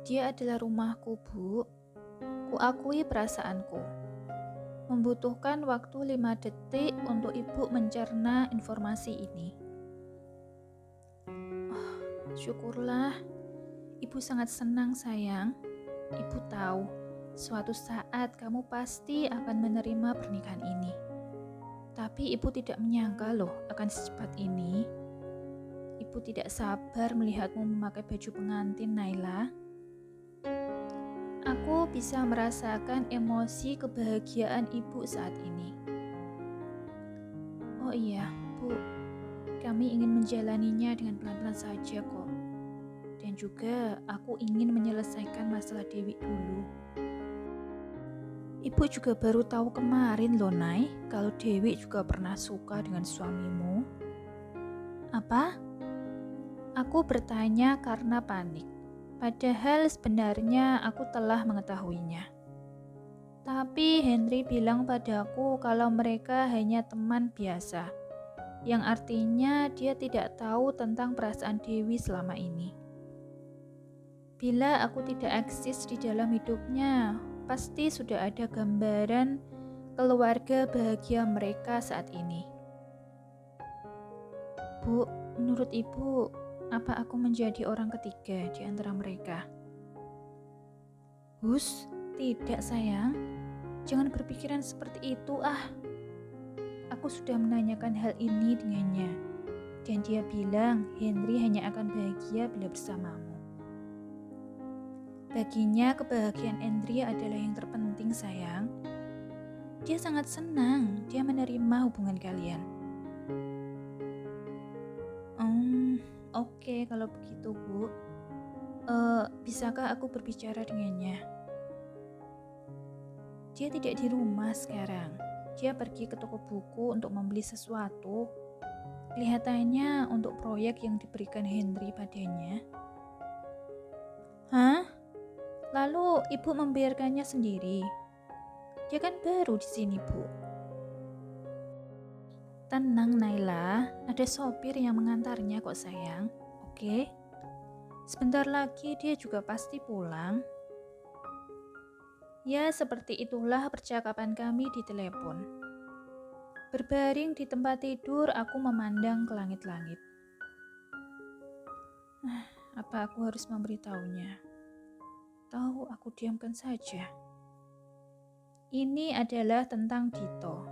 Dia adalah rumahku, Bu. Kuakui perasaanku. Membutuhkan waktu 5 detik untuk Ibu mencerna informasi ini. Oh, syukurlah. Ibu sangat senang, sayang. Ibu tahu, suatu saat kamu pasti akan menerima pernikahan ini. Tapi Ibu tidak menyangka loh akan secepat ini. Ibu tidak sabar melihatmu memakai baju pengantin, Naila. Aku bisa merasakan emosi kebahagiaan Ibu saat ini. Oh iya, Bu, kami ingin menjalaninya dengan pelan-pelan saja kok. Dan juga aku ingin menyelesaikan masalah Dewi dulu. Ibu juga baru tahu kemarin loh, Nay, kalau Dewi juga pernah suka dengan suamimu. Apa? Aku bertanya karena panik. Padahal sebenarnya aku telah mengetahuinya. Tapi Henry bilang padaku kalau mereka hanya teman biasa, yang artinya dia tidak tahu tentang perasaan Dewi selama ini. Bila aku tidak eksis di dalam hidupnya, pasti sudah ada gambaran keluarga bahagia mereka saat ini. Bu, menurut Ibu, apa aku menjadi orang ketiga di antara mereka? Hus, tidak sayang. Jangan berpikiran seperti itu Aku sudah menanyakan hal ini dengannya. Dan dia bilang Henry hanya akan bahagia bila bersamamu. Baginya kebahagiaan Henry adalah yang terpenting, sayang. Dia sangat senang dia menerima hubungan kalian. Oke, kalau begitu, Bu. Bisakah aku berbicara dengannya? Dia tidak di rumah sekarang. Dia pergi ke toko buku untuk membeli sesuatu. Kelihatannya untuk proyek yang diberikan Henry padanya. Hah? Lalu Ibu membiarkannya sendiri? Dia kan baru di sini, Bu. Tenang, Naila. Ada sopir yang mengantarnya kok, sayang. Oke? Sebentar lagi dia juga pasti pulang. Ya, seperti itulah percakapan kami di telepon. Berbaring di tempat tidur, aku memandang ke langit-langit. Apa aku harus memberitahunya? Tahu aku diamkan saja. Ini adalah tentang Dito.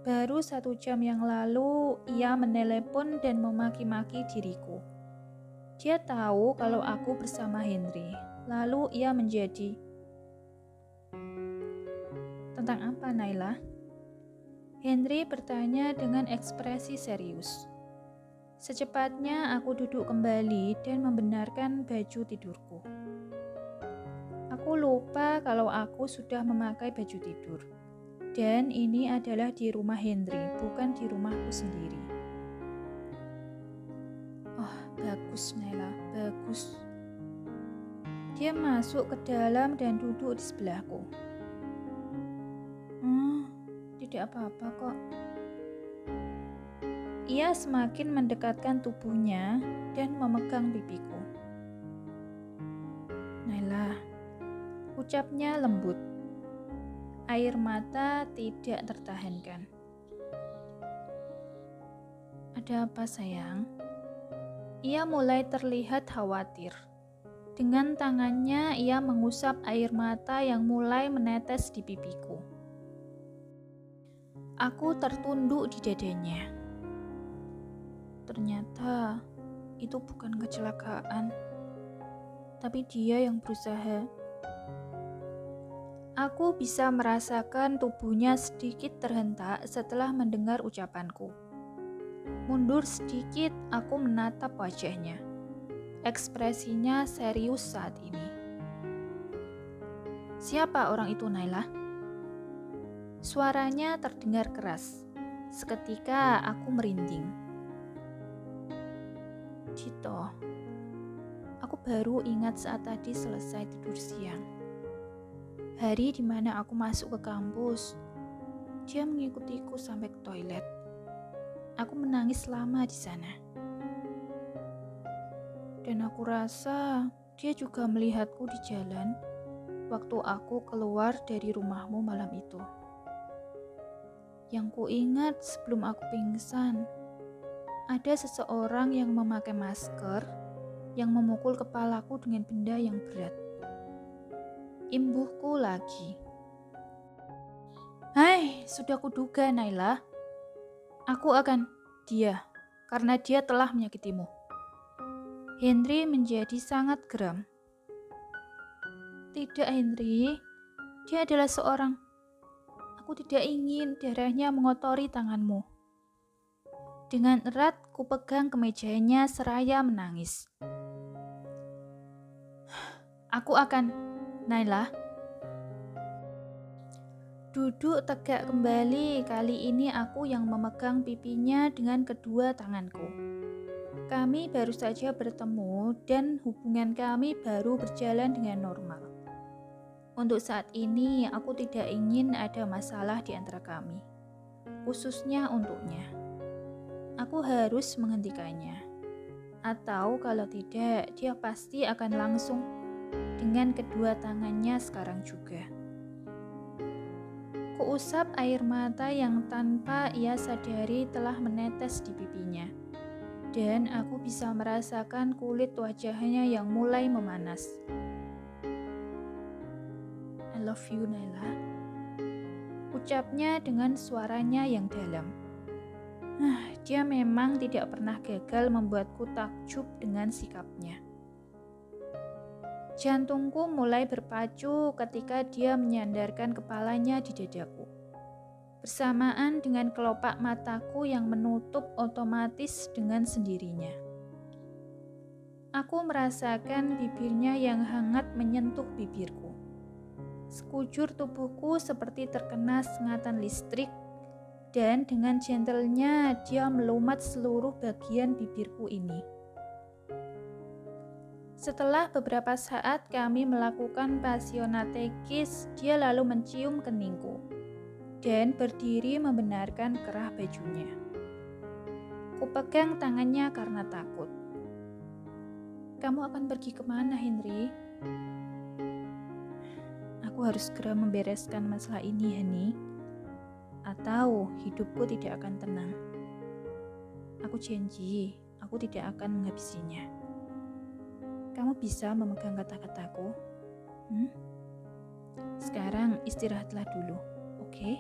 Baru 1 jam yang lalu, ia menelepon dan memaki-maki diriku. Dia tahu kalau aku bersama Henry. Lalu ia menjadi... Tentang apa, Naila? Henry bertanya dengan ekspresi serius. Secepatnya aku duduk kembali dan membenarkan baju tidurku. Aku lupa kalau aku sudah memakai baju tidur. Dan ini adalah di rumah Henry, bukan di rumahku sendiri. Oh, bagus, Naila, bagus. Dia masuk ke dalam dan duduk di sebelahku. Tidak apa-apa kok. Ia semakin mendekatkan tubuhnya dan memegang pipiku. Naila, ucapnya lembut. Air mata tidak tertahankan. Ada apa, sayang? Ia mulai terlihat khawatir. Dengan tangannya ia mengusap air mata yang mulai menetes di pipiku. Aku tertunduk di dadanya. Ternyata itu bukan kecelakaan, tapi dia yang berusaha. Aku bisa merasakan tubuhnya sedikit terhentak setelah mendengar ucapanku. Mundur sedikit, aku menatap wajahnya. Ekspresinya serius saat ini. Siapa orang itu, Naila? Suaranya terdengar keras. Seketika aku merinding. Dito, aku baru ingat saat tadi selesai tidur siang. Hari di mana aku masuk ke kampus, dia mengikutiku sampai ke toilet. Aku menangis lama di sana. Dan aku rasa dia juga melihatku di jalan waktu aku keluar dari rumahmu malam itu. Yang kuingat sebelum aku pingsan, ada seseorang yang memakai masker yang memukul kepalaku dengan benda yang berat. Imbuhku lagi. Hai, sudah kuduga Naila. Aku akan dia, karena dia telah menyakitimu. Henry menjadi sangat geram. Tidak, Henry. Dia adalah seorang. Aku tidak ingin darahnya mengotori tanganmu. Dengan erat, kupegang kemejanya seraya menangis. Aku akan, Naila. Duduk tegak kembali, kali ini aku yang memegang pipinya dengan kedua tanganku. Kami baru saja bertemu dan hubungan kami baru berjalan dengan normal. Untuk saat ini, aku tidak ingin ada masalah di antara kami, khususnya untuknya. Aku harus menghentikannya. Atau kalau tidak, dia pasti akan langsung dengan kedua tangannya sekarang juga. Kuusap air mata yang tanpa ia sadari telah menetes di pipinya. Dan aku bisa merasakan kulit wajahnya yang mulai memanas. I love you, Naila. Ucapnya dengan suaranya yang dalam. Dia memang tidak pernah gagal membuatku takjub dengan sikapnya. Jantungku mulai berpacu ketika dia menyandarkan kepalanya di dadaku. Bersamaan dengan kelopak mataku yang menutup otomatis dengan sendirinya. Aku merasakan bibirnya yang hangat menyentuh bibirku. Sekujur tubuhku seperti terkena sengatan listrik, dan dengan gentlenya dia melumat seluruh bagian bibirku ini. Setelah beberapa saat kami melakukan passionate kiss, dia lalu mencium keningku dan berdiri membenarkan kerah bajunya. Kupegang tangannya karena takut. Kamu akan pergi kemana, Henry? Aku harus segera membereskan masalah ini, Hani. Atau hidupku tidak akan tenang. Aku janji, aku tidak akan menghabisinya. Kamu bisa memegang kata-kataku? Sekarang istirahatlah dulu, oke?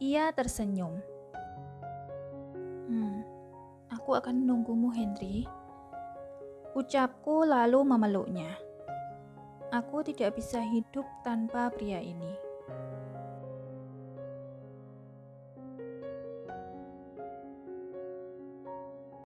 Ia tersenyum. Aku akan menunggumu, Henry. Ucapku lalu memeluknya. Aku tidak bisa hidup tanpa pria ini.